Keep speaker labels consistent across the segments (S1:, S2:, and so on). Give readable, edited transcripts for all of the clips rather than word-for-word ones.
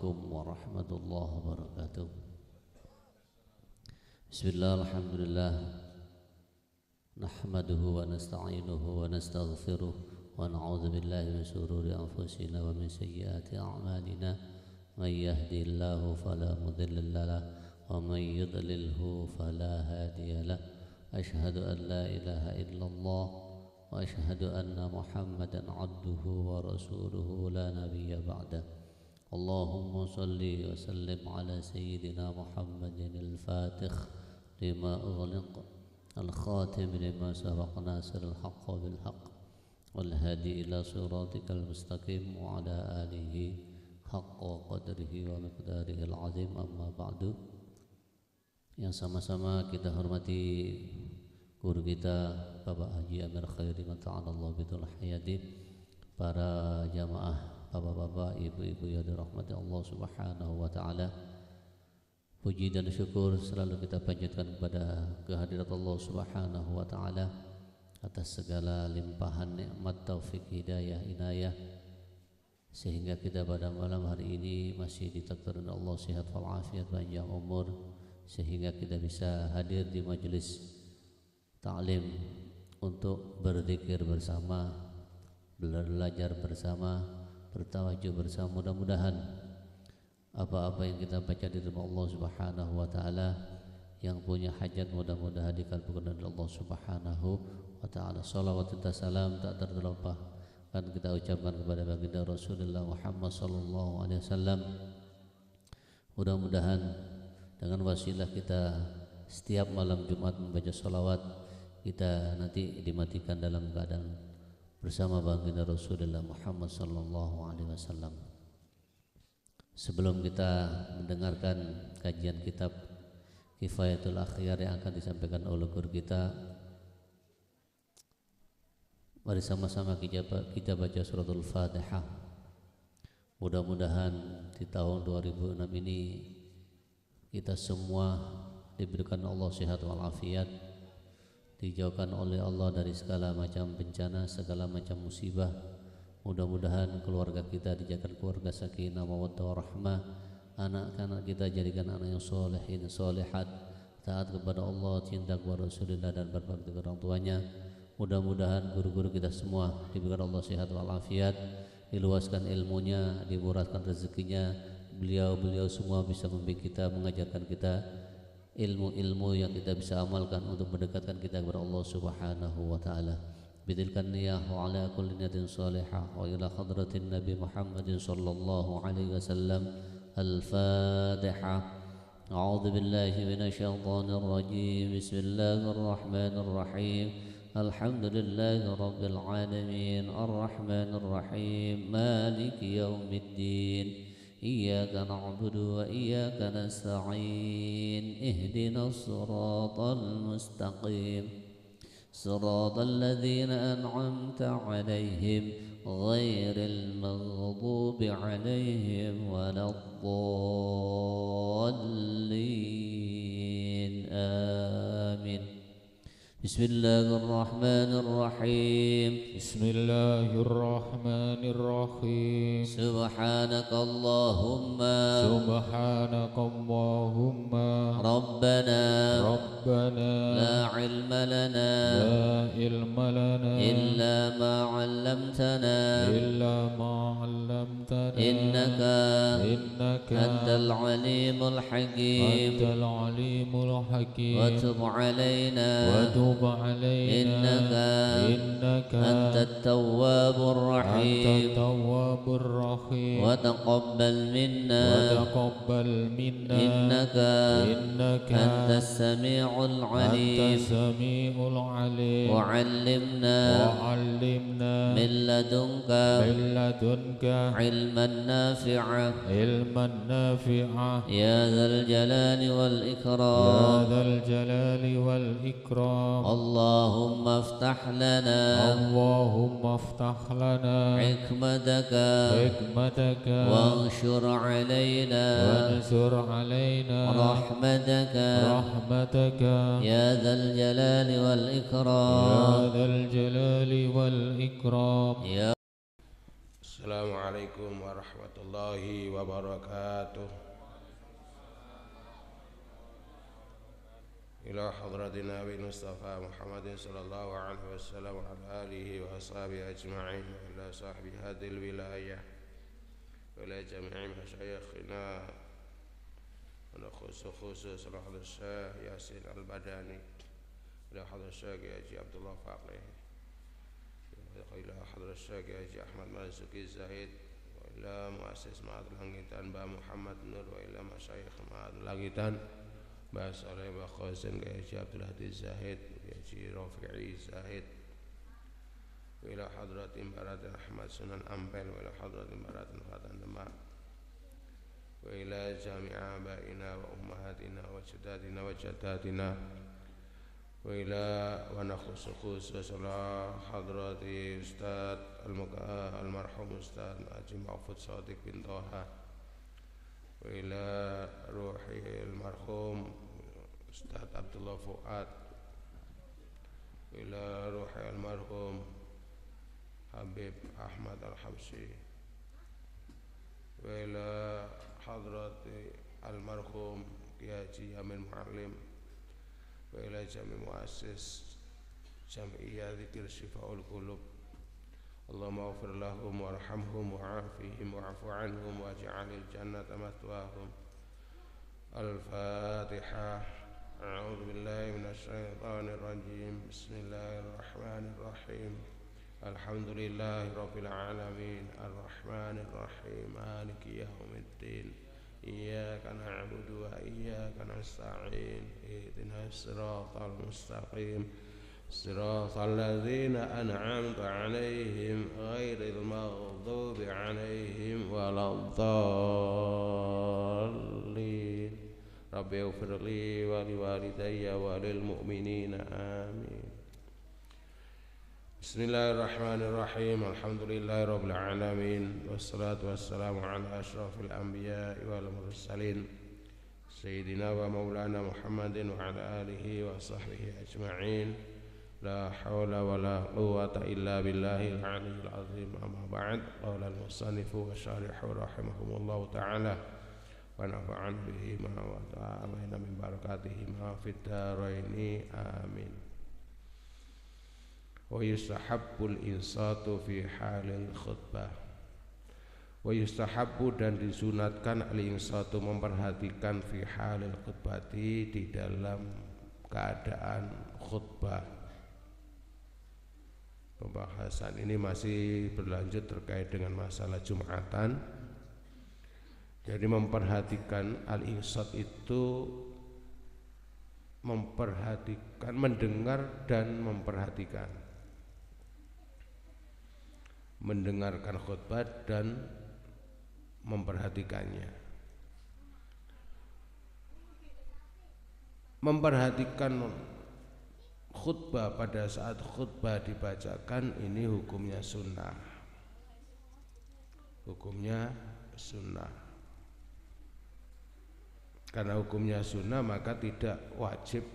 S1: Assalamualaikum warahmatullahi wabarakatuh. Bismillah, alhamdulillah, nahmaduhu wa nasta'inuhu wa nastaghfiruh wa na'udzu billahi min shururi anfusina wa min sayyiati a'malina. May yahdihillahu fala mudilla lahu wa may yudlilhu fala hadiya lahu. Ashhadu an la ilaha illallah wa ashhadu anna Muhammadan 'abduhu wa rasuluhu la nabiyya ba'da. Allahumma salli wa sallim ala sayyidina Muhammadin al-Fatih lima ughliq al-khatim lima sabaq nasir al-haqq bil-haqq wal-hadi ila siratikal mustaqim wa ala alihi haqqa qadrihi wa miqdarihi al-azim. Amma ba'du. Yang sama-sama kita hormati guru kita Bapak Haji Amir Khairi mata'alallahu bidul hayati, para jamaah, bapak-bapak, ibu-ibu yang dirahmati Allah Subhanahu wa taala. Puji dan syukur selalu kita panjatkan kepada kehadirat Allah Subhanahu wa taala atas segala limpahan nikmat, taufik, hidayah, inayah, sehingga kita pada malam hari ini masih ditakdirkan Allah sehat walafiat, panjang umur, sehingga kita bisa hadir di majelis ta'lim untuk berzikir bersama, belajar bersama, bertawajuh bersama. Mudah-mudahan apa-apa yang kita baca di rumah Allah Subhanahu wa taala, yang punya hajat mudah-mudahan dikabulkan oleh Allah Subhanahu wa taala. Shalawat dan salam tak terlupa kan kita ucapkan kepada baginda Rasulullah Muhammad sallallahu alaihi wasallam. Mudah-mudahan dengan wasilah kita setiap malam Jumat membaca shalawat, kita nanti dimatikan dalam keadaan bersama baginda Rasulullah Muhammad sallallahu alaihi wasallam. Sebelum kita mendengarkan kajian kitab Kifayatul Akhyar yang akan disampaikan oleh guru kita, mari sama-sama kita baca suratul Fatihah. Mudah-mudahan di tahun 2006 ini kita semua diberikan Allah sehat walafiat, dijauhkan oleh Allah dari segala macam bencana, segala macam musibah. Mudah-mudahan keluarga kita dijadikan keluarga sakinah mawaddah warahmah, anak-anak kita jadikan anak yang solehin solehat, taat kepada Allah, cinta kepada Rasulullah dan berbakti kepada orang tuanya. Mudah-mudahan guru-guru kita semua diberikan Allah sehat walafiat, diluaskan ilmunya, dimurahkan rezekinya. Beliau semua bisa membimbing kita, mengajarkan kita ilmu-ilmu yang kita bisa amalkan untuk mendekatkan kita kepada Allah Subhanahu wa taala. Bidilkan niyah wa ala kulli niyatin salihah wa ila hadratin Nabi Muhammadin sallallahu alaihi wasallam. Al-Fatihah. A'udzu billahi minasy syaithanir rajim. Bismillahir rahmanir rahim. Alhamdulillahi rabbil alamin. Arrahmanir rahim. Maliki yaumiddin. Iyyaka na'budu wa iyyaka nasta'in. Ihdinas siratal mustaqim. Siratal ladzina an'amta 'alaihim ghairil maghdubi 'alaihim waladdallin. Amin. Bismillahirrahmanirrahim.
S2: Bismillahirrahmanirrahim.
S1: Subhanakallahumma Rabbana la ilma lana illa ma 'allamtana innaka antal alimul hakim wa tub 'alaina innaka antat tawwabur rahim wa taqabbal minna innaka antas sami'ul alim wa 'allimna min ladunka ilman nafi'a ya dzal jalali wal ikram. Allahumma aftah lana hikmataka wanshur alayna rahmataka ya dzal jalali wal ikram.
S2: Assalamualaikum warahmatullahi wabarakatuh. Ila hadratin Nabi Mustafa Muhammadin sallallahu alaihi wasallam wa ala alihi wa ashabihi ajma'in wa ila sahbihi hadil wilayah wa ila jami'i masyayikhina wa khusus Salah Syekh Yasin Al-Badani ila hadrat Syekh Haji Abdullah Faqih ila hadrat Syekh Haji Ahmad Marzuki Zahid wa ila muassis Ma'had Langitan Mbah Muhammad Nur wa ila masyayikh Ma'had Langitan Mbah Saleh Mbah Qasim Haji Abdul Hadi Zahid Haji Rafi'i Zahid wa ila hadrat Imbarat Ahmad Sunan Ampel wa ila hadrat Imbarat Fatan Demak wa ila jami'a abaina wa ummahatina wa jaddatina wa jaddatina wa ila wa nakhusu salah hadrati Ustaz Al-Marhum Ustaz Haji Mahfud Shadiq bin Toha wa ila ruhi al-marhum Ustaz Abdullah Fuad wa ila ruhi al-marhum Habib Ahmad Al-Habsyi wa ila hadrati al-marhum Haji Yamin Mu'allim wa ila jami' muassis Jam'iyah Dzikir Syifa'ul Qulub Allahumma ighfir lahum warhamhum wa'afihim wa'fu anhum waj'alil jannata mathwahum. Al-Fatihah. A'udzu billahi minasy syaithanir rajim. Bismillahirrahmanirrahim. Alhamdulillahi rabbil alamin arrahmanir rahim maliki yaumiddin. Iyyaka na'budu wa iyyaka nasta'in. Ihdinas siratal mustaqim. Siratal ladzina an'amta 'alaihim ghairil maghdubi 'alaihim waladdallin. Rabbi ighfirli wa liwalidayya wa lil mu'minina amin. Bismillahirrahmanirrahim. Alhamdulillahi rabbil alamin wassalatu wassalamu ala asyrafil anbiya'i wal mursalin sayyidina wa maulana Muhammadin wa ala alihi wa sahbihi ajma'in. La hawla wa la quwwata illa billahil aliyyil azim. Amma ba'd. Qala al-musannifu wa syarihu rahimahumullahu ta'ala wa nafa'ana bihi ma wa ta'ala min barakatihi ma fid dharaini amin. Wa yustahabbul insatu fi halil khutbah. Wa yustahabbu dan disunatkan al-insatu memperhatikan fi halil khutbati di dalam keadaan khutbah. Pembahasan ini masih berlanjut terkait dengan masalah Jumatan. Jadi memperhatikan al-insat itu memperhatikan, mendengar dan memperhatikan, mendengarkan khutbah dan memperhatikannya. Memperhatikan khutbah pada saat khutbah dibacakan ini hukumnya sunnah. Hukumnya sunnah. Karena hukumnya sunnah maka tidak wajib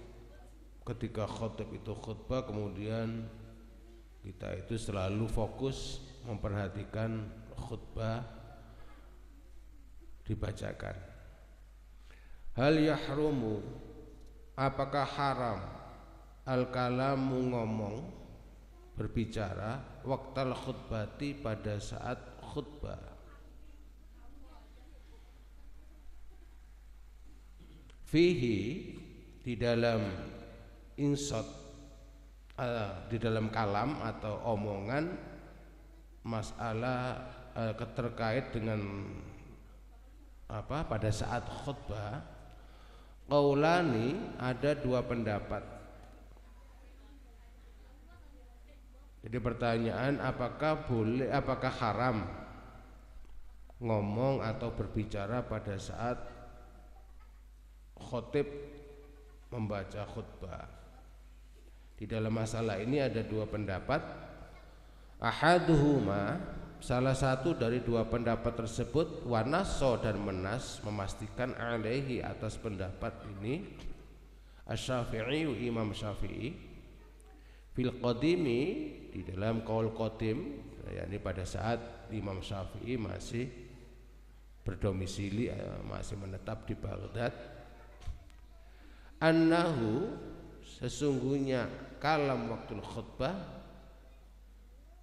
S2: ketika khutbah itu khutbah kemudian kita itu selalu fokus memperhatikan khutbah dibacakan. Hal yahrumu, apakah haram al-kalamu ngomong berbicara waqtal khutbati pada saat khutbah. Fihi di dalam insat di dalam kalam atau omongan masalah terkait dengan apa pada saat khutbah. Qaulani, ada dua pendapat. Jadi pertanyaan apakah boleh, apakah haram ngomong atau berbicara pada saat khotib membaca khutbah. Di dalam masalah ini ada dua pendapat. Ahaduhuma, salah satu dari dua pendapat tersebut, wanaso dan menas memastikan alaihi atas pendapat ini Asy-Syafi'i, Imam Syafi'i, fil qadimi di dalam qaul qadim, yakni pada saat Imam Syafi'i masih berdomisili, masih menetap di Baghdad, annahu sesungguhnya kalam waktu khutbah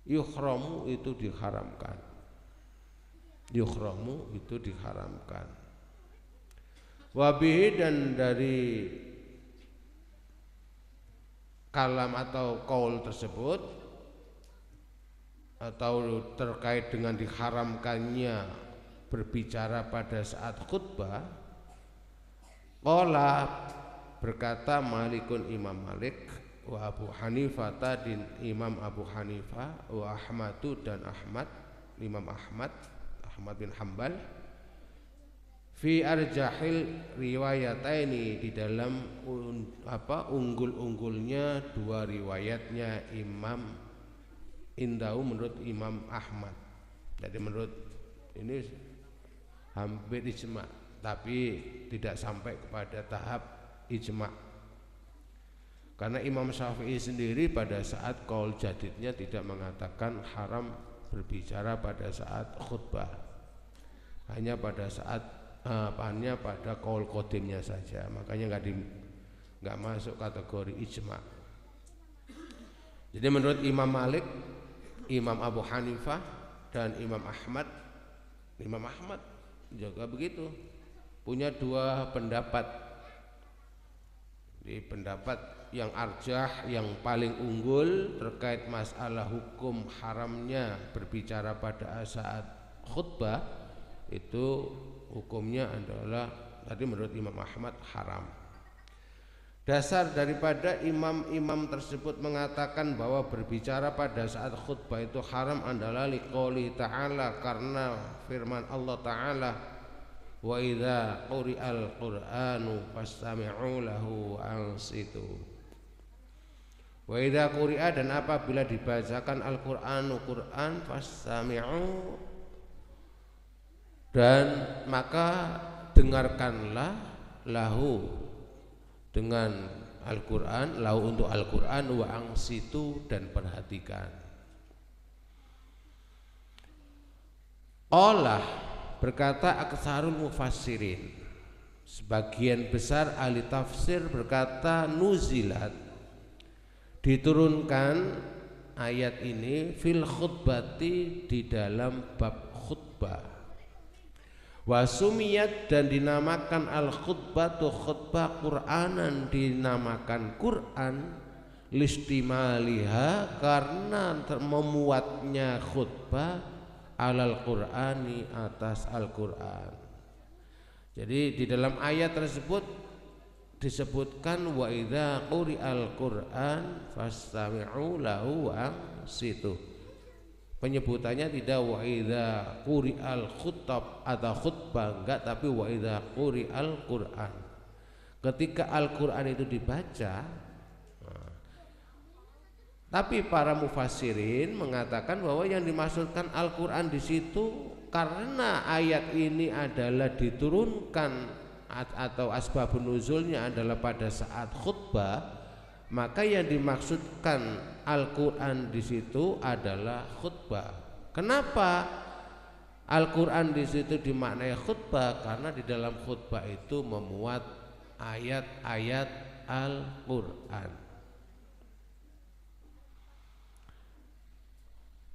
S2: yuhramu itu diharamkan, yuhramu itu diharamkan. Wabihi dan dari kalam atau qaul tersebut atau terkait dengan diharamkannya berbicara pada saat khutbah, qala berkata Malikun Imam Malik, wa Abu Hanifah dan Imam Abu Hanifah, wa Ahmadu dan Ahmad, Imam Ahmad bin Hanbal, fi arjahil riwayataini di dalam unggul-unggulnya dua riwayatnya Imam Indahu menurut Imam Ahmad. Jadi menurut ini hampir ijma, tapi tidak sampai kepada tahap ijma. Karena Imam Syafi'i sendiri pada saat qaul jadidnya tidak mengatakan haram berbicara pada saat khutbah, hanya pada saat hanya pada qaul qadimnya saja, makanya nggak masuk kategori ijma. Jadi menurut Imam Malik, Imam Abu Hanifah dan Imam Ahmad juga begitu, punya dua pendapat. Di pendapat yang arjah, yang paling unggul terkait masalah hukum haramnya berbicara pada saat khutbah, itu hukumnya adalah tadi menurut Imam Ahmad haram. Dasar daripada imam-imam tersebut mengatakan bahwa berbicara pada saat khutbah itu haram adalah liqouli ta'ala, karena firman Allah Ta'ala, wa idza quri'al qur'anu fastami'u lahu wa ansitu. Wa idza quri'a, dan apabila dibacakan Al-Qur'anu Qur'an, fastami'u, dan maka dengarkanlah lahu dengan Al-Qur'an, lahu untuk Al-Qur'an, wa ansitu dan perhatikan. Allah berkata aktsarul mufassirin, sebagian besar ahli tafsir berkata nuzilat, diturunkan ayat ini fil khutbati, di dalam bab khutbah, wasumiyat dan dinamakan al khutbatu khutbah Qur'anan, dinamakan Qur'an, listimaliha karena memuatnya khutbah alal Qur'ani, atas Al-Qur'an. Jadi di dalam ayat tersebut disebutkan wa idza quri'al Qur'an fastami'u lahu wa ansitu. Penyebutannya tidak wa idza quri'al khutab atau khutbah, enggak, tapi wa idza quri'al Qur'an. Ketika Al-Qur'an itu dibaca. Tapi para mufassirin mengatakan bahwa yang dimaksudkan Al-Qur'an di situ karena ayat ini adalah diturunkan atau asbabun nuzulnya adalah pada saat khutbah, maka yang dimaksudkan Al-Qur'an di situ adalah khutbah. Kenapa Al-Qur'an di situ dimaknai khutbah? Karena di dalam khutbah itu memuat ayat-ayat Al-Qur'an.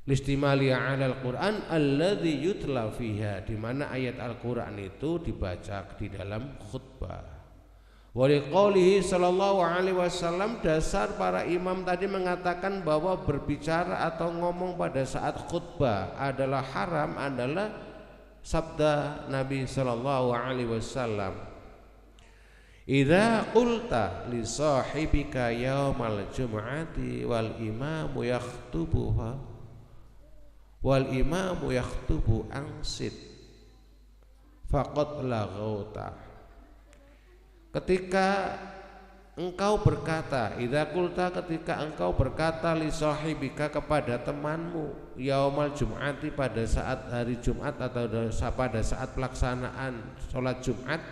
S2: Listimali 'alal Qur'an alladzi yutla fiha, di mana ayat Al-Qur'an itu dibaca di dalam khutbah. Wa liqaulihi sallallahu alaihi wasallam, dasar para imam tadi mengatakan bahwa berbicara atau ngomong pada saat khutbah adalah haram adalah sabda Nabi sallallahu alaihi wasallam, idza qulta li sahibika yaumal jum'ati wal imamu yakhtubu ansit faqad laghauta. Ketika engkau berkata, idza qulta, ketika engkau berkata li sahibika kepada temanmu, yaumal jum'ati pada saat hari Jumat atau pada saat pelaksanaan sholat Jumat,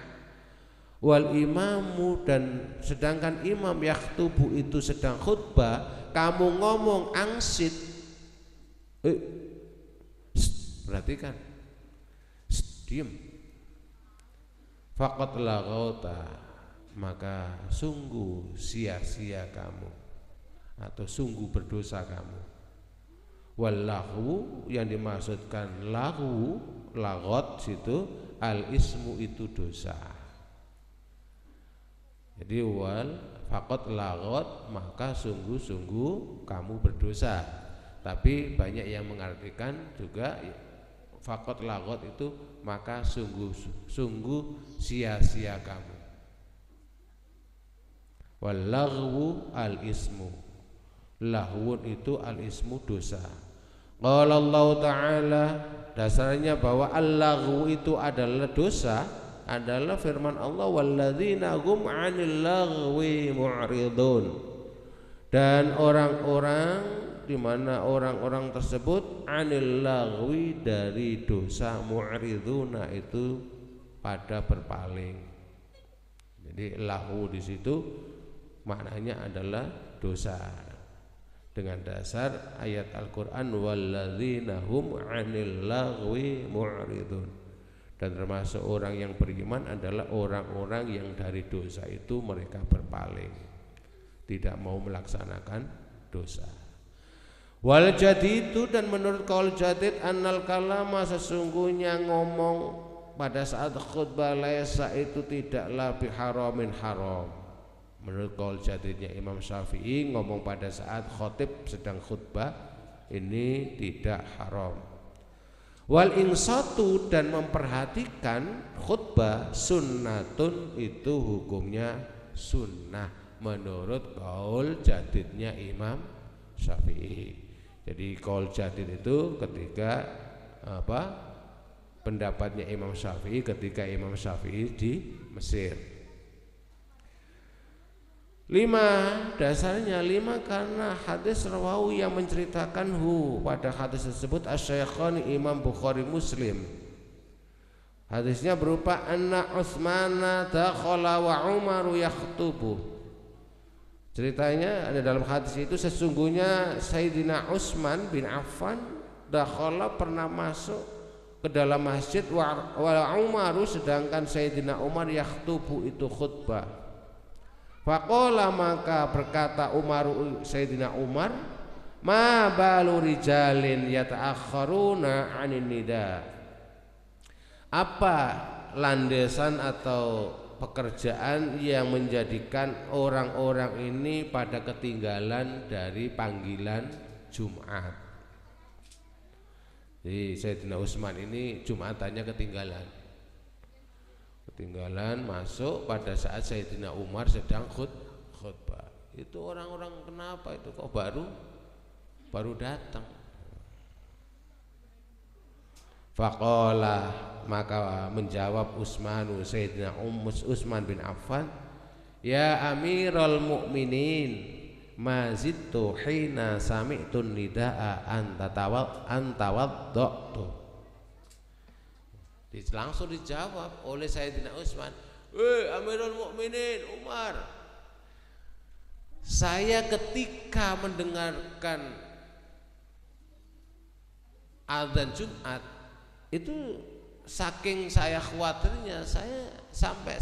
S2: wal imamu dan sedangkan imam yakhtubu itu sedang khutbah, kamu ngomong angsit, Perhatikan. Diam. Faqad laghauta, maka sungguh sia-sia kamu atau sungguh berdosa kamu. Wallahu, yang dimaksudkan lahu, lagot situ, al ismu itu dosa. Jadi wal faqad lagot, maka sungguh-sungguh kamu berdosa. Tapi banyak yang mengartikan juga faqad lagot itu maka sungguh-sungguh sia-sia kamu. Wallahu al ismu, lahwun itu al ismu dosa. Qala Allah Ta'ala, dasarnya bahwa al-laghwu itu adalah dosa adalah firman Allah, walladzina hum 'anil laghwi mu'ridun, dan orang-orang, di mana orang-orang tersebut 'anil laghwi, dari dosa, mu'riduna itu pada berpaling. Jadi lahu di situ maknanya adalah dosa, dengan dasar ayat Al-Quran walladzina hum 'anil laghwi mu'ridun. Dan termasuk orang yang beriman adalah orang-orang yang dari dosa itu mereka berpaling, tidak mau melaksanakan dosa. Wal jadidu, dan menurut qaul jadid, annal kalama, sesungguhnya ngomong pada saat khutbah, laisa itu tidaklah biharamin haram. Menurut qaul jadidnya Imam Syafi'i, ngomong pada saat khotib sedang khutbah ini tidak haram. Wal insatu, dan memperhatikan khutbah, sunnatun, itu hukumnya sunnah menurut qaul jadidnya Imam Syafi'i. Jadi qaul jadid itu ketika pendapatnya Imam Syafi'i ketika Imam Syafi'i di Mesir. 5, dasarnya 5 karena hadis rawawi yang menceritakan pada hadis tersebut asy-Syaikhan Imam Bukhari Muslim. Hadisnya berupa anna Utsmana dakhala wa Umar yakhtubu. Ceritanya ada dalam hadis itu, sesungguhnya Sayyidina Utsman bin Affan dakhala, pernah masuk ke dalam masjid, wa Umaru, sedangkan Sayyidina Umar yakhtubu, itu khutbah. Faqala, maka berkata Sayyidina Umar, ma balu rijalin yata'akhkharuna 'anil nida. Apa landasan atau pekerjaan yang menjadikan orang-orang ini pada ketinggalan dari panggilan Jumat? Jadi Sayyidina Utsman ini Jumatannya ketinggalan masuk pada saat Sayyidina Umar sedang khutbah. Itu orang-orang kenapa itu kok baru datang? Faqala, maka menjawab Sayyidina Utsman bin Affan, ya Amirul Mukminin, mazidtu hina sami'tun nidaa antawaddatu. Langsung dijawab oleh Sayyidina Utsman, Amirul Mukminin Umar, saya ketika mendengarkan azan Jumat itu saking saya khawatirnya, saya sampai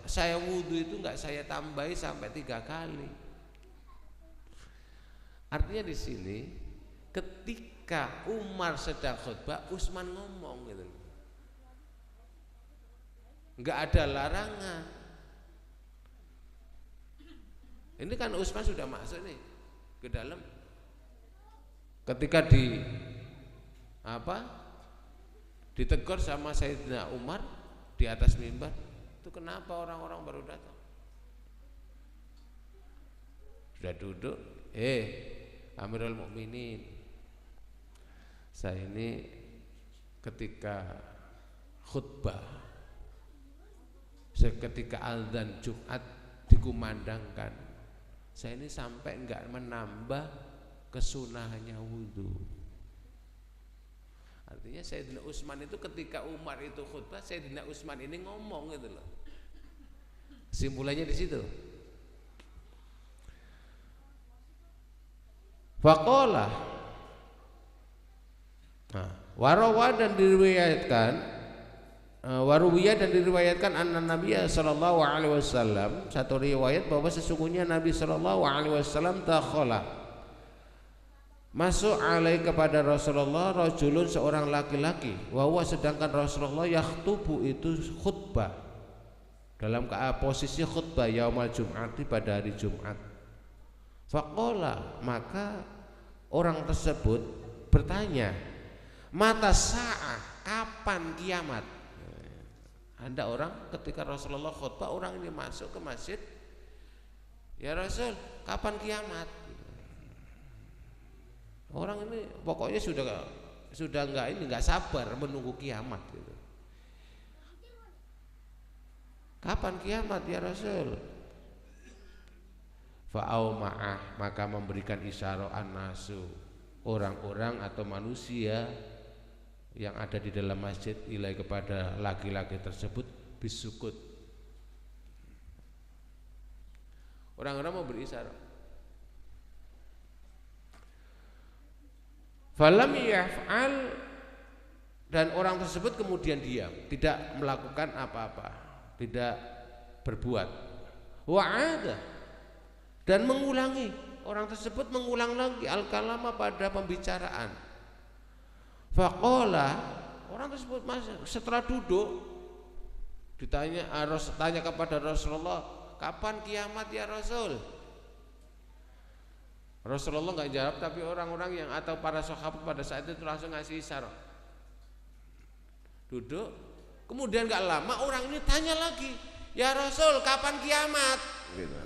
S2: saya wudhu itu enggak saya tambahi sampai 3 kali. Artinya di sini ketika Umar sedang khutbah, Utsman ngomong gitu. Enggak ada larangan. Ini kan Utsman sudah masuk nih ke dalam. Ketika ditegur sama Sayyidina Umar di atas mimbar, itu kenapa orang-orang baru datang? Sudah duduk, Amirul Mukminin, saya ini ketika khutbah, ketika azan Jumat dikumandangkan, saya ini sampai enggak menambah kesunahannya wudhu. Artinya Sayyidina Utsman itu ketika Umar itu khutbah, Sayyidina Utsman ini ngomong gitu loh. Simpulannya di situ. Faqala, Warawa dan diriwayatkan Waruwiyah dan diriwayatkan anna Nabiya sallallahu alaihi wasallam, satu riwayat bahwa sesungguhnya Nabi sallallahu alaihi wasallam dakhala, masuk alai kepada Rasulullah rajulun, seorang laki-laki, wa huwa, sedangkan Rasulullah yakhtubu itu khutbah, dalam posisi khutbah yaumal jum'ati, pada hari Jumat. Faqala, maka orang tersebut bertanya, mata sa'ah, kapan kiamat? Ada orang ketika Rasulullah khutbah, orang ini masuk ke masjid, ya Rasul, kapan kiamat? Orang ini pokoknya sudah nggak sabar menunggu kiamat gitu. Kapan kiamat ya Rasul? Fa'auma'ah, maka memberikan isyarat an-nasu, orang-orang atau manusia yang ada di dalam masjid, ilai, kepada laki-laki tersebut, bisukut. Orang-orang mau berisyarat. Falam yaf'al, dan orang tersebut kemudian diam, tidak melakukan apa-apa, tidak berbuat. Wa'ada, dan mengulangi, orang tersebut mengulang lagi al-kalama, pada pembicaraan. Faqala, orang tersebut setelah duduk ditanya, tanya kepada Rasulullah, kapan kiamat ya Rasul? Rasulullah nggak jawab, tapi orang-orang yang atau para sahabat pada saat itu langsung ngasih isyarat. Duduk, kemudian nggak lama orang ini tanya lagi, ya Rasul, kapan kiamat? Gitu.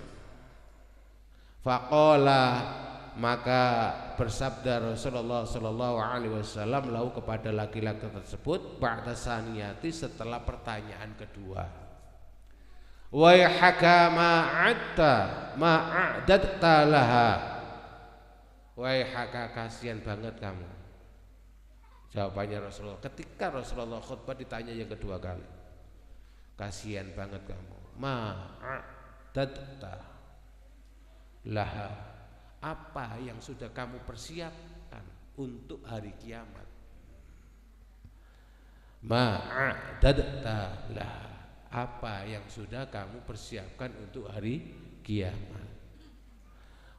S2: Faqala, maka bersabda Rasulullah sallallahu alaihi wasallam lahu, kepada laki-laki tersebut, ba'da saniyati, setelah pertanyaan kedua, wa yahaka ma'adadta laha, wa yahaka, kasihan banget kamu. Jawabannya Rasulullah ketika Rasulullah khutbah ditanya yang kedua kali, kasihan banget kamu, ma'adadta laha, apa yang sudah kamu persiapkan untuk hari kiamat? Ma'adadta lah, apa yang sudah kamu persiapkan untuk hari kiamat?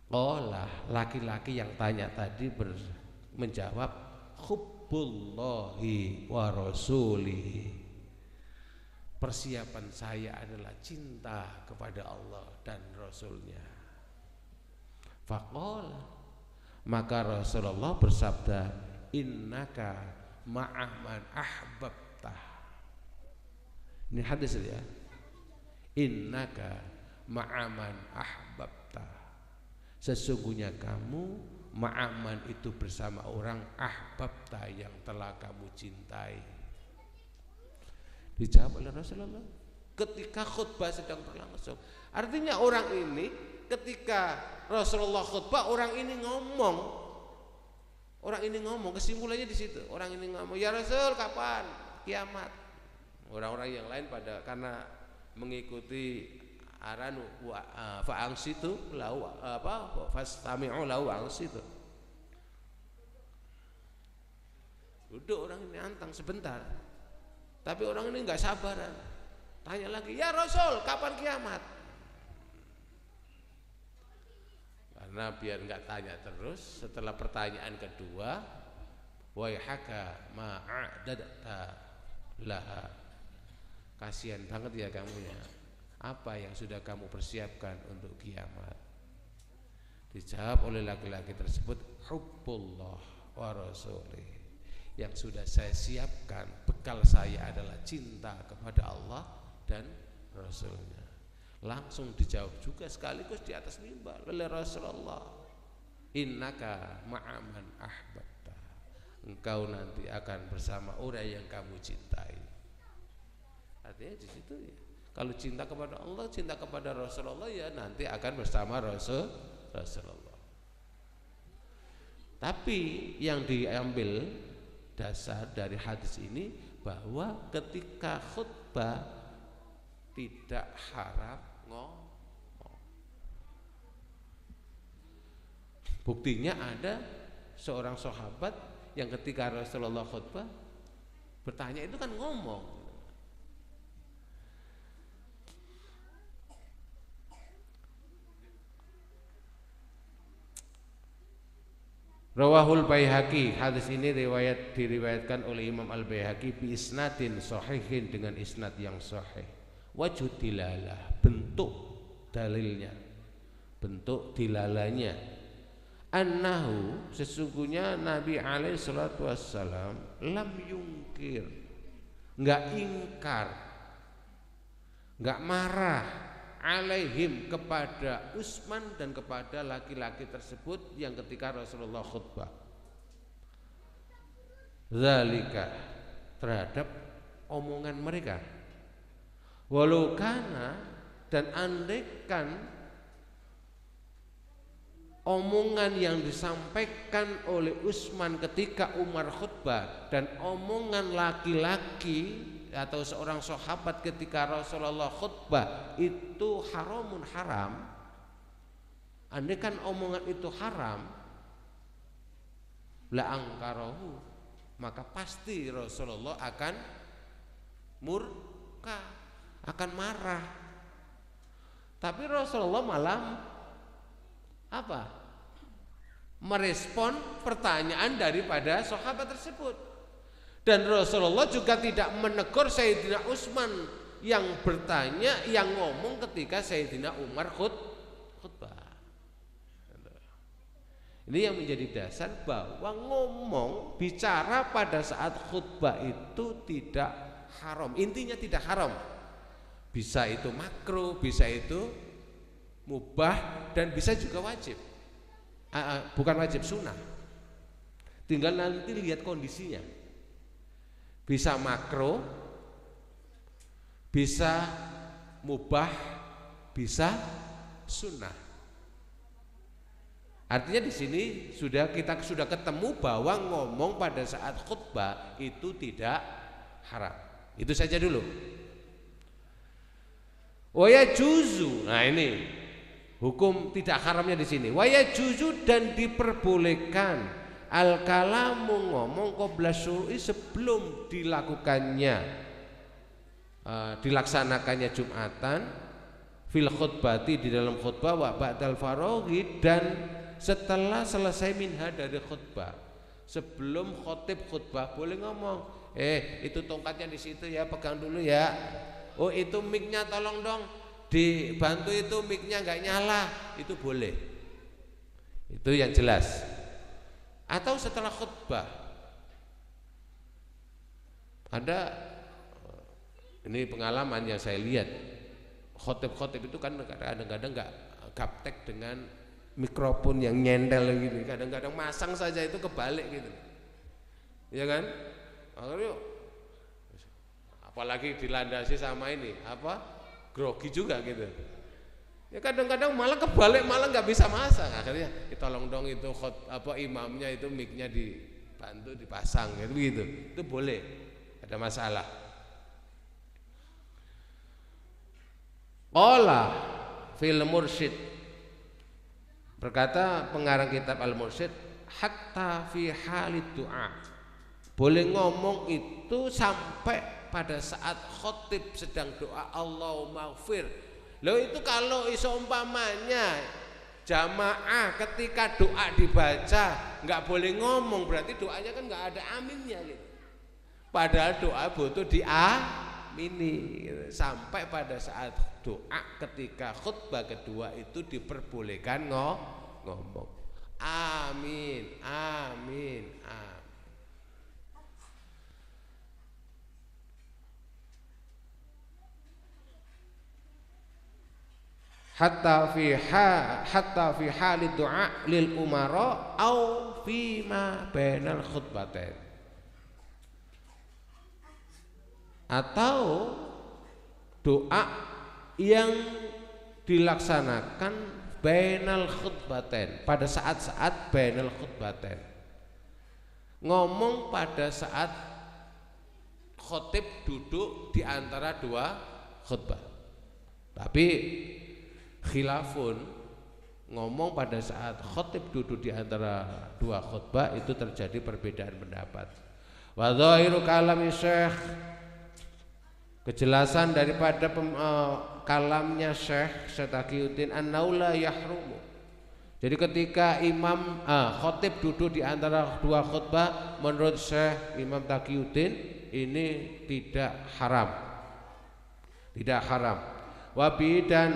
S2: Qala, laki-laki yang tanya tadi menjawab, hubbullahi wa rasulihi, persiapan saya adalah cinta kepada Allah dan Rasulnya. Faqala, maka Rasulullah bersabda, innaka ma'aman ahbabta. Ini hadis ya. Innaka ma'aman ahbabta, sesungguhnya kamu ma'aman itu bersama orang, ahbabta yang telah kamu cintai. Dijawab oleh Rasulullah ketika khutbah sedang berlangsung. Artinya orang ini ketika Rasulullah khutbah, orang ini ngomong, kesimpulannya di situ. Orang ini ngomong, ya Rasul, kapan kiamat? Orang-orang yang lain pada karena mengikuti aranu fa'angsitu lahu, fastami'u lahu angsitu. Duduk orang ini antang sebentar, tapi orang ini nggak sabaran, tanya lagi, ya Rasul, kapan kiamat? Karena biar nggak tanya terus, setelah pertanyaan kedua, waihaka ma'adadta laha, kasihan banget ya kamu ya, apa yang sudah kamu persiapkan untuk kiamat? Dijawab oleh laki-laki tersebut, hubbullah wa rasulih, yang sudah saya siapkan, bekal saya adalah cinta kepada Allah dan Rasulnya. Langsung dijawab juga sekaligus di atas mimbar oleh Rasulullah, innaka ma'aman ahbabta, engkau nanti akan bersama orang yang kamu cintai. Artinya di situ ya, kalau cinta kepada Allah, cinta kepada Rasulullah, ya nanti akan bersama Rasulullah. Tapi yang diambil dasar dari hadis ini bahwa ketika khutbah tidak harap ngomong. Buktinya ada seorang sahabat Yang ketika Rasulullah khutbah bertanya itu kan ngomong. Rawahul Baihaqi, hadis ini diriwayatkan oleh Imam Al-Baihaqi bi isnadin sahihin, dengan isnad yang sahih. Wajhu dilalah, bentuk dalilnya, bentuk dilalanya, annahu, sesungguhnya Nabi alaihi salatu wassalam lam yungkir, enggak ingkar, enggak marah, alaihim, kepada Utsman dan kepada laki-laki tersebut yang ketika Rasulullah khutbah, zalika, terhadap omongan mereka, walau kana, dan andaikan omongan yang disampaikan oleh Utsman ketika Umar khutbah dan omongan laki-laki atau seorang sahabat ketika Rasulullah khutbah itu haramun, haram, andaikan omongan itu haram, la angkarahu, maka pasti Rasulullah akan murka, akan marah. Tapi Rasulullah malah apa? Merespon pertanyaan daripada sahabat tersebut. Dan Rasulullah juga tidak menegur Sayyidina Utsman yang bertanya, yang ngomong ketika Sayyidina Umar khutbah. Ini yang menjadi dasar bahwa ngomong, bicara pada saat khutbah itu tidak haram. Intinya tidak haram. Bisa itu makruh, bisa itu mubah, dan bisa juga wajib. Bukan wajib, sunnah. Tinggal nanti lihat kondisinya. Bisa makruh, bisa mubah, bisa sunnah. Artinya di sini kita sudah ketemu bahwa ngomong pada saat khutbah itu tidak haram. Itu saja dulu. Waya juzu, nah ini hukum tidak haramnya di sini. Waya juzu, dan diperbolehkan al kalamu, ngomong qabla syuru'i, sebelum dilakukannya dilaksanakannya Jumatan, fil khutbati, di dalam khutbah, wa ba'dal faraghi, dan setelah selesai minha, dari khutbah. Sebelum khotib khutbah boleh ngomong, itu tongkatnya di situ ya, pegang dulu ya. Oh itu mic-nya tolong dong dibantu, itu mic-nya nggak nyala, itu boleh. Itu yang jelas. Atau setelah khutbah, ada, ini pengalaman yang saya lihat, khotib-khotib itu kan kadang-kadang nggak gaptek dengan mikrofon yang nyendel gitu, kadang-kadang masang saja itu kebalik gitu, ya kan? Apalagi dilandasi sama ini grogi juga gitu. Ya kadang-kadang malah kebalik, malah nggak bisa masang. Akhirnya tolong dong itu imamnya itu mic-nya dibantu dipasang gitu. Itu boleh, ada masalah. Qala fil mursyid, berkata pengarang kitab Al-Mursyid, hatta fi halid du'a, boleh ngomong itu sampai pada saat khotib sedang doa Allahumma ighfir. Loh itu kalau umpamanya jamaah ketika doa dibaca nggak boleh ngomong, berarti doanya kan nggak ada aminnya gitu. Padahal doa butuh diamini gitu. Sampai pada saat doa ketika khutbah kedua itu diperbolehkan ngomong amin, amin, amin. Hatta fi halid du'a lil umara au fi ma bainal khutbatain, atau doa yang dilaksanakan bainal khutbatain, pada saat-saat bainal khutbatain, ngomong pada saat khotib duduk di antara dua khutbah. Tapi khilafun, ngomong pada saat khotib duduk di antara dua khutbah itu terjadi perbedaan pendapat. Wa dhahiru kalami Syekh, kejelasan daripada kalamnya Syekh Taqiyuddin annahu la yahrumu. Jadi ketika imam khotib duduk di antara dua khutbah, menurut Syekh Imam Taqiyuddin ini tidak haram. Tidak haram. Wabi dan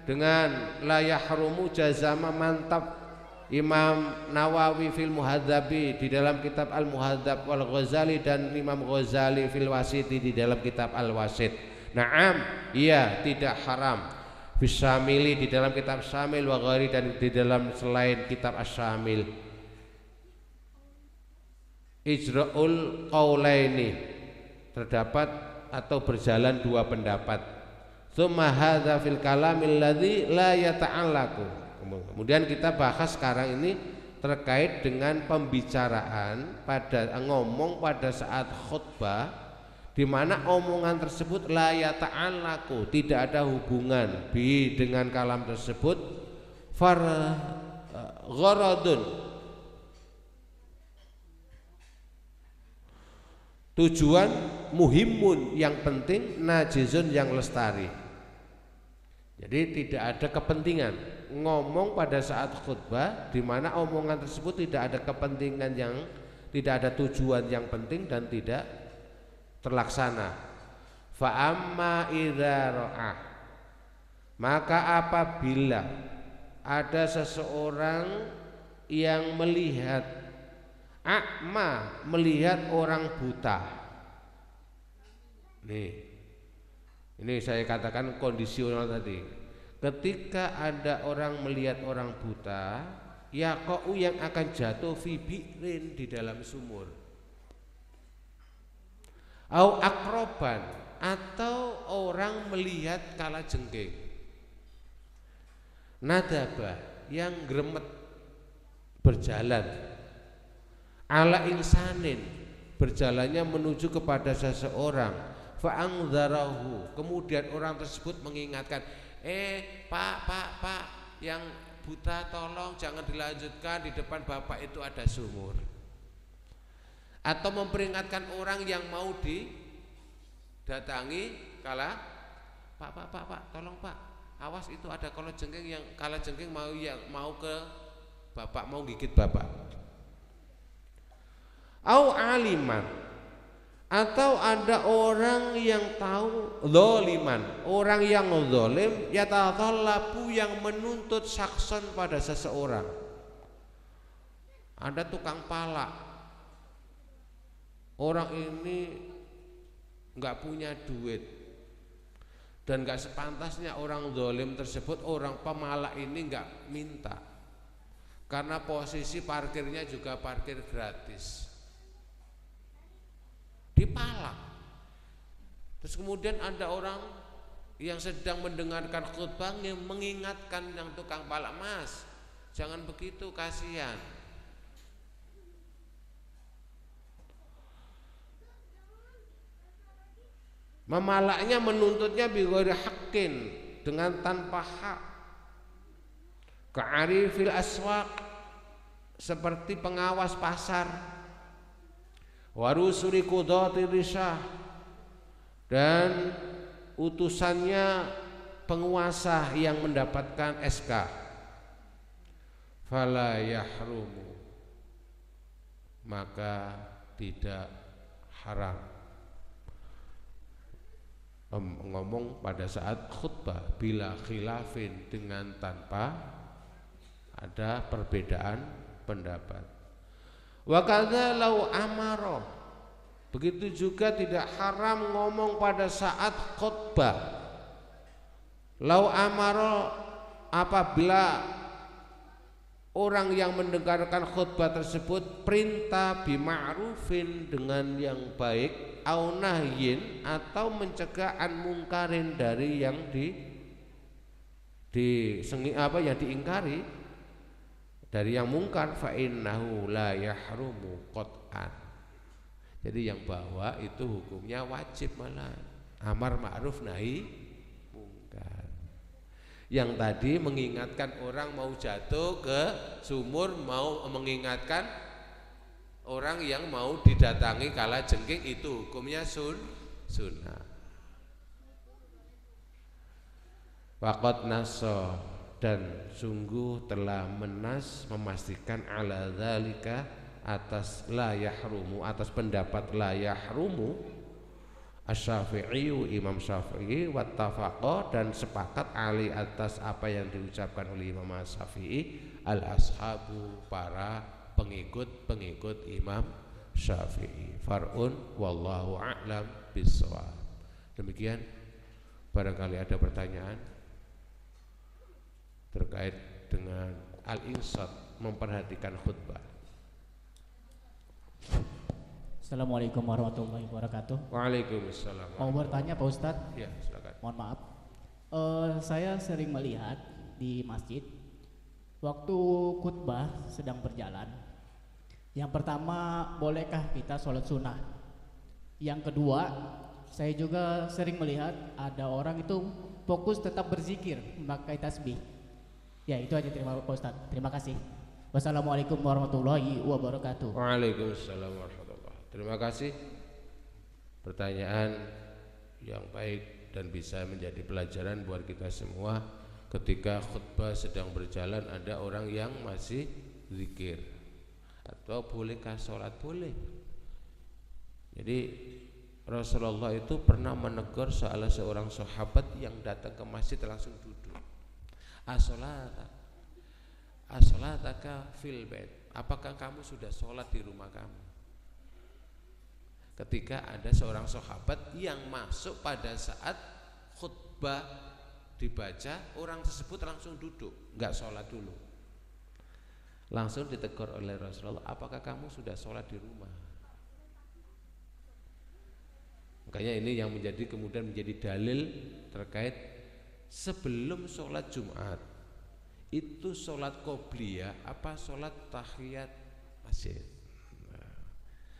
S2: dengan la yahrumu jazama mantap Imam Nawawi fil Muhadzabi di dalam kitab Al-Muhadzab wal Ghazali dan Imam Ghazali fil Wasiti di dalam kitab Al-Wasit. Naam, iya tidak haram. Bisyamili di dalam kitab Syamil wa ghairi dan di dalam selain kitab Asy-Syamil. Ijra'ul qaulaini, terdapat atau berjalan dua pendapat. Tsumma hadza fil kalamil ladzi la yata'allaqu. Kemudian kita bahas sekarang ini terkait dengan pembicaraan pada ngomong pada saat khutbah, di mana omongan tersebut la yata'allaqu, tidak ada hubungan bi dengan kalam tersebut, far gharadun, tujuan muhimun yang penting, najizun yang lestari. Jadi tidak ada kepentingan ngomong pada saat khutbah di mana omongan tersebut tidak ada kepentingan yang, tidak ada tujuan yang penting dan tidak terlaksana. Fa amma idza ra'ah, maka apabila ada seseorang yang melihat a'ma, melihat orang buta. Ini saya katakan kondisional tadi. Ketika ada orang melihat orang buta, yaqa'u yang akan jatuh fi bi'rin di dalam sumur. Au akroban, atau orang melihat kalajengking. Nadaba, yang gremet berjalan. Ala insanin, berjalannya menuju kepada seseorang. Fa'angdzarahu, kemudian orang tersebut mengingatkan, pak, yang buta tolong jangan dilanjutkan, di depan bapak itu ada sumur. Atau memperingatkan orang yang mau didatangi, kala pak, tolong pak, awas itu ada kalajengking yang kalajengking mau ke bapak, mau gigit bapak. Au aliman, atau ada orang yang tahu zaliman, orang yang zalim, yatatallabu, yang menuntut sakson pada seseorang. Ada tukang palak, orang ini nggak punya duit dan nggak sepantasnya orang zalim tersebut, orang pemalak ini nggak minta karena posisi parkirnya juga parkir gratis, dipalak. Terus kemudian ada orang yang sedang mendengarkan khutbah mengingatkan yang tukang palak, mas jangan begitu, kasihan. Memalaknya, menuntutnya bighairi haqqin, dengan tanpa hak. Ka'arifil aswaq, seperti pengawas pasar. Warusuli qudati risyah, dan utusannya penguasa yang mendapatkan SK. Fala yahrumu, maka tidak haram ngomong pada saat khutbah bila khilafin, dengan tanpa ada perbedaan pendapat. Wa kadza law amara, begitu juga tidak haram ngomong pada saat khutbah. Law amara, apabila orang yang mendengarkan khutbah tersebut perintah bima'rufin, dengan yang baik, au nahyin, atau mencegah an mungkarin, dari yang yang diingkari, dari yang mungkar, fa innahu la yahrumu qat'an. Jadi yang bawa itu hukumnya wajib, malah amar ma'ruf nahi mungkar. Yang tadi mengingatkan orang mau jatuh ke sumur, mau mengingatkan orang yang mau didatangi kala jengking, itu hukumnya sunnah. Waqad nasso, dan sungguh telah memastikan ala dzalika, atas la yahrumu, atas pendapat la yahrumu, Asy-Syafi'i, Imam Syafi'i, wattafaqa, dan sepakat ali, atas apa yang diucapkan oleh Imam Syafi'i, al ashabu, para pengikut Imam Syafi'i. Far'un wallahu a'lam bissawab. Demikian, barangkali ada pertanyaan terkait dengan al-insat, memperhatikan khutbah.
S3: Assalamualaikum warahmatullahi wabarakatuh.
S2: Waalaikumsalam.
S3: Mau bertanya Pak Ustadz?
S2: Ya, silakan.
S3: Mohon maaf. Saya sering melihat di masjid waktu khutbah sedang berjalan. Yang pertama, bolehkah kita sholat sunnah? Yang kedua, saya juga sering melihat ada orang itu fokus tetap berzikir, memakai tasbih. Ya, itu aja, Pak Ustadz. Terima kasih. Wassalamualaikum warahmatullahi wabarakatuh.
S2: Waalaikumsalam warahmatullahi. Terima kasih. Pertanyaan yang baik dan bisa menjadi pelajaran buat kita semua. Ketika khutbah sedang berjalan, ada orang yang masih zikir. Atau bolehkah sholat? Boleh. Jadi Rasulullah itu pernah menegur salah seorang sahabat yang datang ke masjid langsung duduk. As-salataka fil bait. Apakah kamu sudah sholat di rumah kamu? Ketika ada seorang sahabat yang masuk pada saat khutbah dibaca, orang tersebut langsung duduk, enggak sholat dulu. Langsung ditegur oleh Rasulullah, apakah kamu sudah sholat di rumah? Makanya ini yang kemudian menjadi dalil terkait sebelum sholat Jumat itu sholat qobliyah apa sholat tahiyat masjid.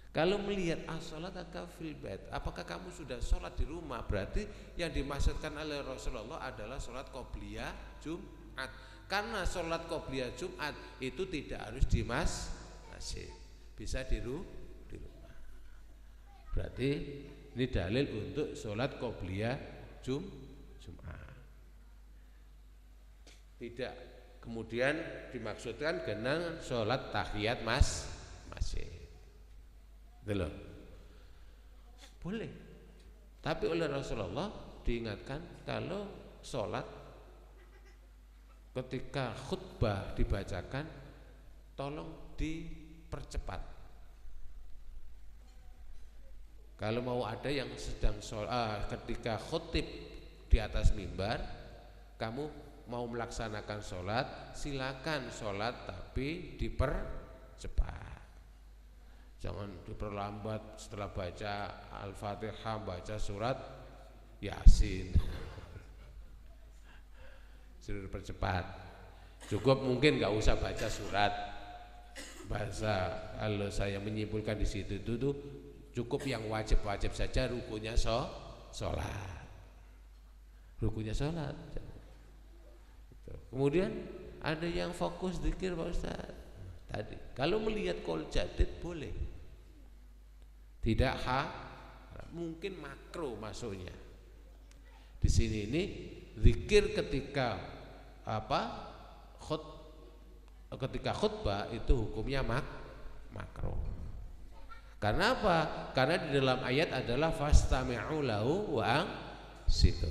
S2: Kalau melihat as-salataka fil bait, apakah kamu sudah sholat di rumah? Berarti yang dimaksudkan oleh Rasulullah adalah sholat qobliyah Jumat. Karena sholat qobliyah Jumat itu tidak harus di masjid, bisa di rumah. Berarti ini dalil untuk sholat qobliyah Jumat. Tidak kemudian dimaksudkan dengan sholat tahiyat masjid. Betul? Boleh. Tapi oleh Rasulullah diingatkan kalau sholat ketika khutbah dibacakan tolong dipercepat. Kalau mau ada yang sedang sholat ketika khutib di atas mimbar, kamu mau melaksanakan sholat, silakan sholat tapi dipercepat. Jangan diperlambat setelah baca Al-Fatihah, baca surat Yasin. Suruh percepat. Cukup mungkin nggak usah baca surat. Bahasa kalau saya menyimpulkan di situ itu cukup yang wajib-wajib saja, rukunya sholat. Rukunya sholat. Kemudian ada yang fokus zikir Pak Ustaz. Tadi kalau melihat qaul jadid boleh. Tidak mungkin makro masuknya. Di sini ini zikir ketika ketika khutbah itu hukumnya makro. Karena apa? Karena di dalam ayat adalah fastami'u lahu wa ansitu.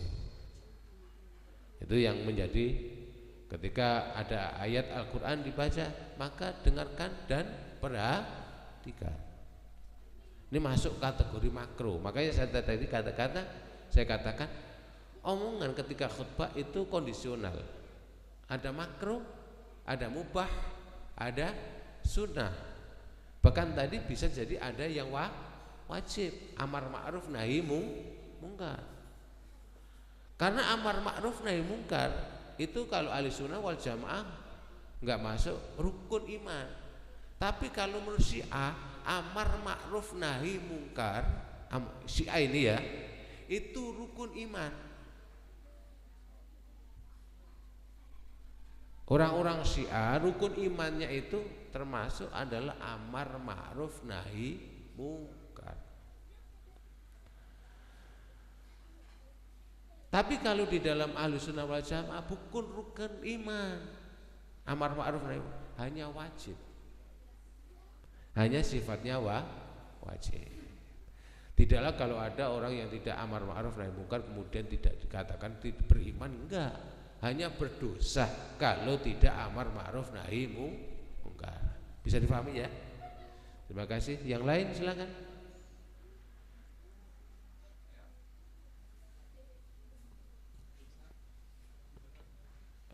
S2: Itu yang menjadi ketika ada ayat Al-Quran dibaca, maka dengarkan dan perhatikan. Ini masuk kategori makro. Makanya saya tadi saya katakan omongan ketika khutbah itu kondisional. Ada makro, ada mubah, ada sunnah. Bahkan tadi bisa jadi ada yang wajib, amar ma'ruf nahi mungkar. Karena amar ma'ruf nahi mungkar itu kalau ahli sunnah wal jamaah nggak masuk rukun iman. Tapi kalau menurut Syiah, amar ma'ruf nahi mungkar, Syiah ini ya, itu rukun iman. Orang-orang Syiah rukun imannya itu termasuk adalah amar ma'ruf nahi mungkar. Tapi kalau di dalam Ahlussunnah wal Jamaah bukan rukun iman. Amar ma'ruf nahi mungkar hanya wajib. Hanya sifatnya wajib. Tidaklah kalau ada orang yang tidak amar ma'ruf nahi mungkar kemudian tidak dikatakan tidak beriman, enggak. Hanya berdosa kalau tidak amar ma'ruf nahi mungkar. Bisa dipahami ya? Terima kasih. Yang lain silakan.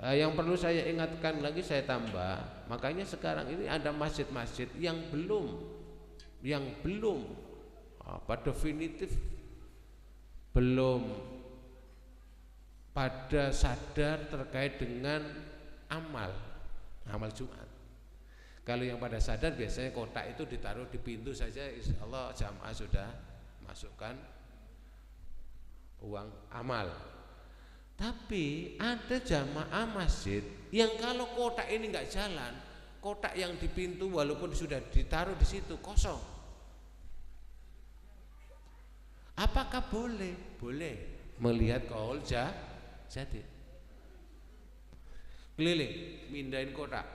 S2: Yang perlu saya ingatkan lagi, saya tambah, makanya sekarang ini ada masjid-masjid yang belum definitif, belum pada sadar terkait dengan amal Jumat. Kalau yang pada sadar biasanya kotak itu ditaruh di pintu saja, insya Allah jamaah sudah masukkan uang amal. Tapi ada jamaah masjid yang kalau kotak ini nggak jalan, kotak yang di pintu walaupun sudah ditaruh di situ kosong. Apakah boleh? Boleh melihat qaul jadi keliling mindahin kotak.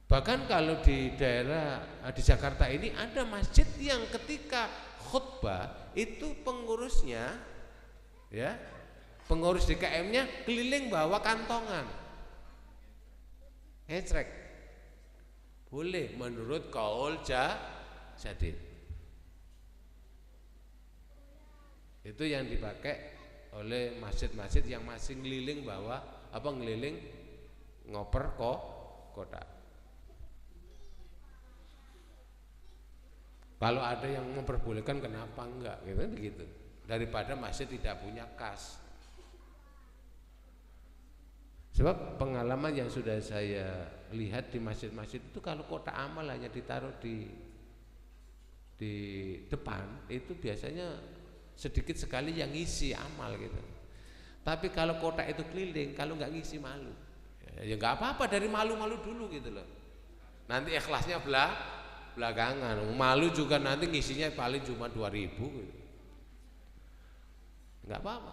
S2: Bahkan kalau di daerah di Jakarta ini ada masjid yang ketika khutbah itu pengurusnya, ya, pengurus DKM-nya keliling bawa kantongan, hecrek. Boleh menurut qaul jadid. Itu yang dipakai oleh masjid-masjid yang masih ngeliling bawa ngeliling ngoper kotak. Kalau ada yang memperbolehkan kenapa enggak gitu, daripada masjid tidak punya kas. Sebab pengalaman yang sudah saya lihat di masjid-masjid itu kalau kotak amal hanya ditaruh di depan itu biasanya sedikit sekali yang ngisi amal gitu. Tapi kalau kotak itu keliling, kalau nggak ngisi malu. Ya nggak apa-apa, dari malu-malu dulu gitu loh. Nanti ikhlasnya belakangan. Malu juga nanti ngisinya paling cuma 2.000 gitu. Nggak apa-apa.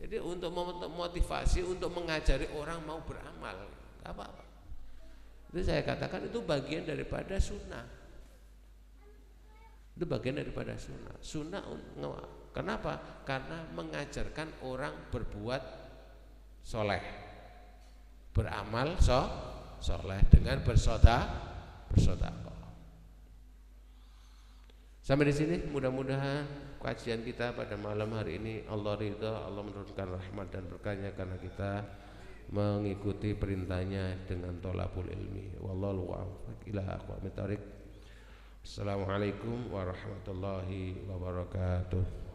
S2: Jadi untuk motivasi, untuk mengajari orang mau beramal, nggak apa-apa. Itu saya katakan itu bagian daripada sunnah. Itu bagian daripada sunnah. Sunnah kenapa? Karena mengajarkan orang berbuat soleh, beramal soleh dengan bersedekah. Sampai di sini mudah-mudahan kajian kita pada malam hari ini Allah ridha, Allah menurunkan rahmat dan berkahnya karena kita mengikuti perintahnya dengan thalabul ilmi. Wallahu a'lam. Ila aqwamit thariq. Assalamualaikum warahmatullahi wabarakatuh.